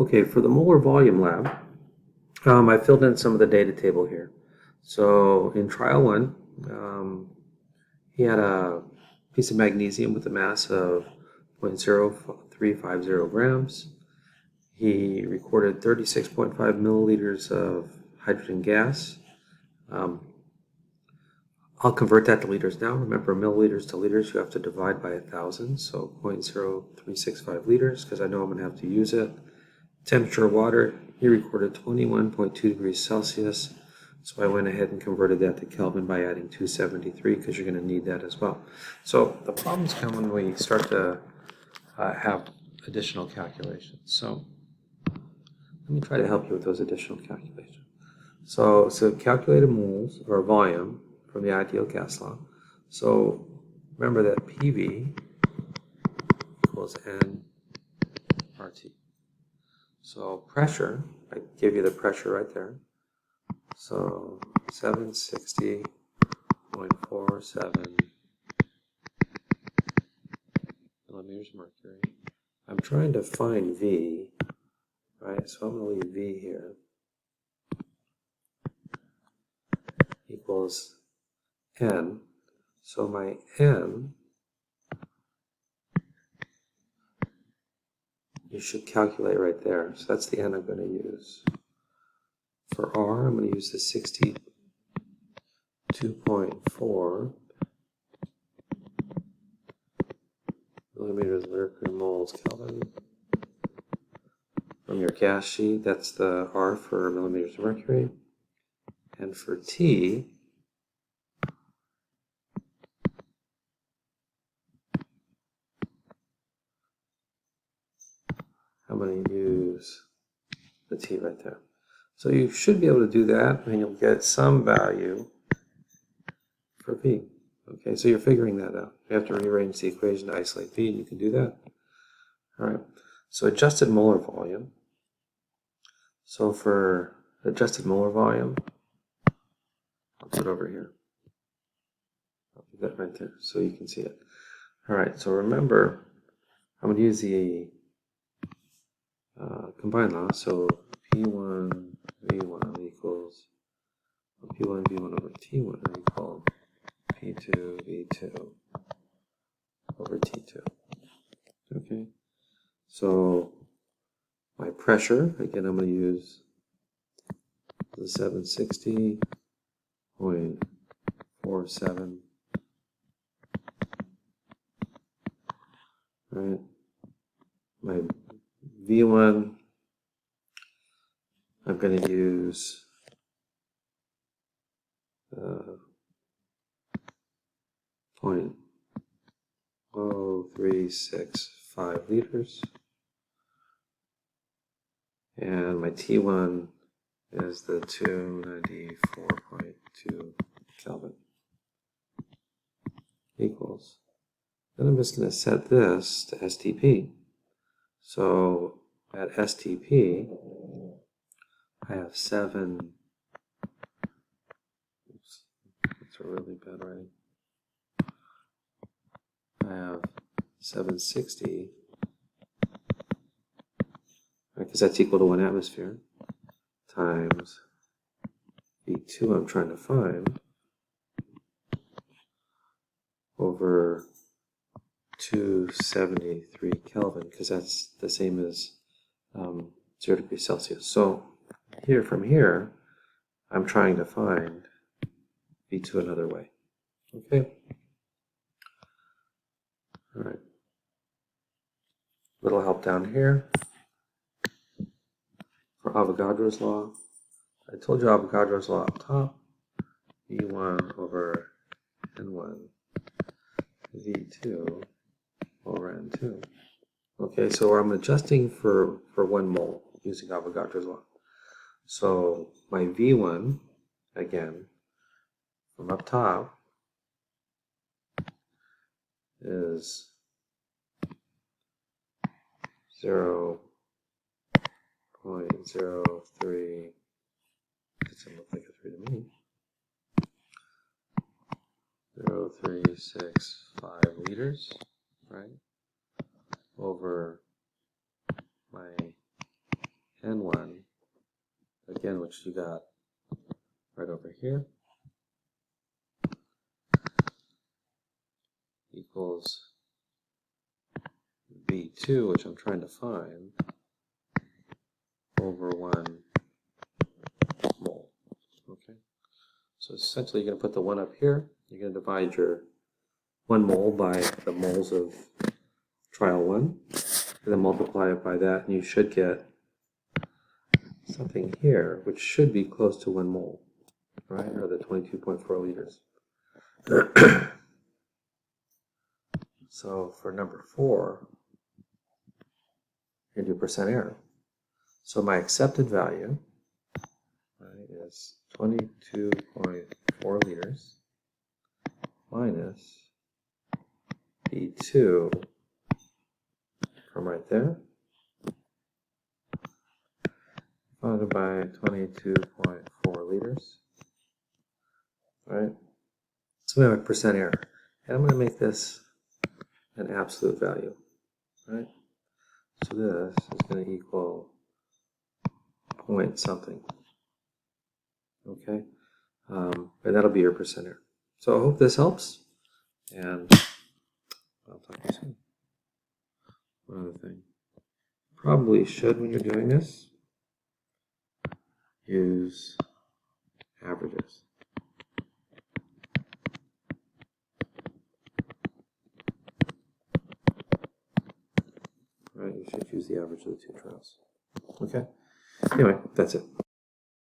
Okay, for the molar volume lab, I filled in some of the data table here. So in trial 1, he had a piece of magnesium with a mass of 0.0350 grams. He recorded 36.5 milliliters of hydrogen gas. I'll convert that to liters now. Remember, milliliters to liters, you have to divide by 1,000, so 0.0365 liters, because I know I'm going to have to use it. Temperature of water, he recorded 21.2 degrees Celsius, so I went ahead and converted that to Kelvin by adding 273, because you're going to need that as well. So the problems come when we start to have additional calculations. So let me try to help you with those additional calculations. So calculate moles, or volume, from the ideal gas law. So remember that PV equals N RT. So pressure, I give you the pressure right there. So 760.47 millimeters mercury. I'm trying to find V, right? So I'm going to leave V here. Equals N. So my N, you should calculate right there. So that's the N I'm going to use. For R, I'm going to use the 62.4 millimeters mercury moles Kelvin. From your gas sheet, that's the R for millimeters of mercury. And for T, I'm going to use the T right there. So you should be able to do that, and you'll get some value for V. Okay, so you're figuring that out. You have to rearrange the equation to isolate V, and you can do that. All right, so adjusted molar volume. So for adjusted molar volume, I'll put it over here. I'll put that right there so you can see it. All right, so remember, I'm going to use the combined law. So P1 V1 equals P1 V1 over T1 equal P2 V2 over T2. Okay, so my pressure, again, I'm going to use the 760.47. Right, my V1, I'm going to use 0.0365 liters, and my T1 is the 294.2 Kelvin equals. Then I'm just going to set this to STP. So at STP, I have 7. Oops, that's a really bad writing. I have 760, because that's equal to 1 atmosphere, times V2 I'm trying to find, over 273 Kelvin, because that's the same as 0 degrees Celsius. So here, from here, I'm trying to find V2 another way. Okay? All right. Little help down here. For Avogadro's law, I told you Avogadro's law up top, V1 over N1, V2 over N2. Okay, so I'm adjusting for 1 mole using Avogadro's law. So my V1, again, from up top, is 0.03, doesn't look like a 3 to me, 0.365 liters, right, over my N1, again, which you got right over here, equals V2, which I'm trying to find, over 1 mole. Okay, so essentially you're going to put the 1 up here. You're going to divide your 1 mole by the moles of trial 1, and then multiply it by that, and you should get something here, which should be close to 1 mole, right, or the 22.4 liters. So for number 4, you're going to do percent error. So my accepted value, right, is 22.4 liters minus B2 from right there, divided by 22.4 liters, right? So we have a percent error. And I'm going to make this an absolute value, right? So this is going to equal point something, okay? And that'll be your percent error. So I hope this helps, and I'll talk to you soon. One other thing. Probably should, when you're doing this, use averages. Right, you should use the average of the two trials. Okay? Anyway, that's it.